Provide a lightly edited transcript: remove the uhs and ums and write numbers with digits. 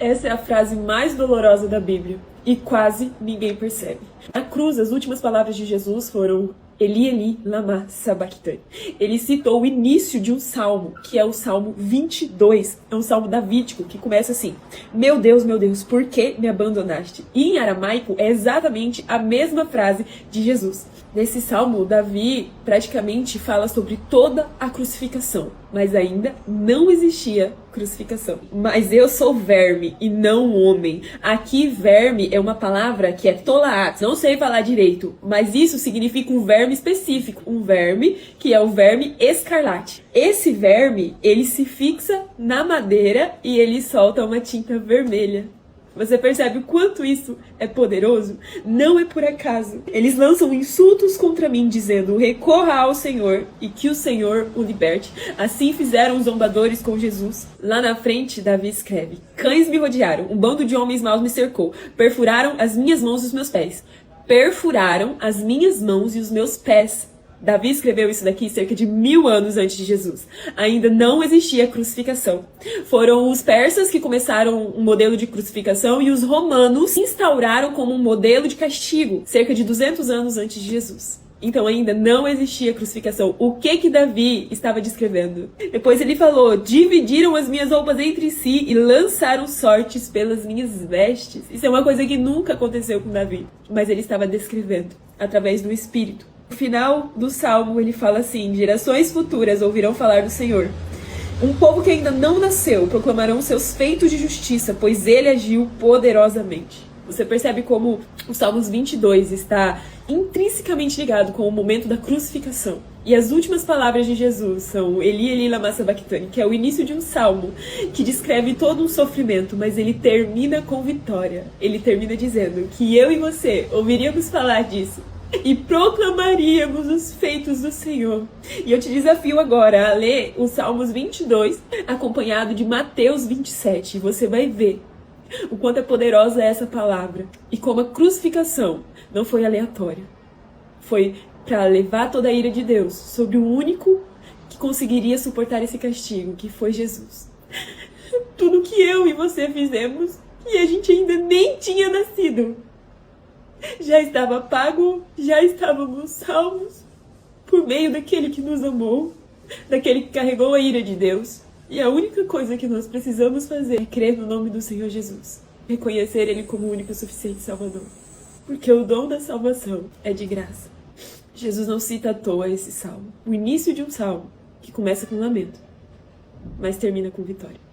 Essa é a frase mais dolorosa da Bíblia e quase ninguém percebe. Na cruz, as últimas palavras de Jesus foram Eli, Eli, lama sabachthani. Ele citou o início de um salmo, que é o Salmo 22. É um salmo davídico que começa assim: meu Deus, por que me abandonaste? E em aramaico é exatamente a mesma frase de Jesus. Nesse salmo, Davi praticamente fala sobre toda a crucificação, mas ainda não existia crucificação. Mas eu sou verme e não homem. Aqui, verme é uma palavra que é tolaat, não sei falar direito, mas isso significa um verme específico, um verme que é o verme escarlate. Esse verme, ele se fixa na madeira e ele solta uma tinta vermelha. Você percebe o quanto isso é poderoso? Não é por acaso. Eles lançam insultos contra mim, dizendo: recorra ao Senhor e que o Senhor o liberte. Assim fizeram os zombadores com Jesus. Lá na frente, Davi escreve: cães me rodearam, um bando de homens maus me cercou, perfuraram as minhas mãos e os meus pés. Perfuraram as minhas mãos e os meus pés. Davi escreveu isso daqui cerca de 1000 anos antes de Jesus. Ainda não existia crucificação. Foram os persas que começaram um modelo de crucificação e os romanos instauraram como um modelo de castigo cerca de 200 anos antes de Jesus. Então ainda não existia crucificação. O que Davi estava descrevendo? Depois ele falou: dividiram as minhas roupas entre si e lançaram sortes pelas minhas vestes. Isso é uma coisa que nunca aconteceu com Davi, mas ele estava descrevendo através do Espírito. No final do Salmo, ele fala assim: gerações futuras ouvirão falar do Senhor. Um povo que ainda não nasceu proclamarão seus feitos de justiça, pois ele agiu poderosamente. Você percebe como o Salmos 22 está intrinsecamente ligado com o momento da crucificação. E as últimas palavras de Jesus são Eli, Eli, lama sabachthani, que é o início de um salmo que descreve todo um sofrimento, mas ele termina com vitória. Ele termina dizendo que eu e você ouviríamos falar disso e proclamaríamos os feitos do Senhor. E eu te desafio agora a ler os Salmos 22 acompanhado de Mateus 27. E você vai ver o quanto é poderosa essa palavra e como a crucificação não foi aleatória. Foi para levar toda a ira de Deus sobre o único que conseguiria suportar esse castigo, que foi Jesus. Tudo que eu e você fizemos e a gente ainda nem tinha nascido já estava pago, já estávamos salvos por meio daquele que nos amou, daquele que carregou a ira de Deus. E a única coisa que nós precisamos fazer é crer no nome do Senhor Jesus, reconhecer Ele como o único e suficiente Salvador, porque o dom da salvação é de graça. Jesus não cita à toa esse salmo, o início de um salmo que começa com lamento, mas termina com vitória.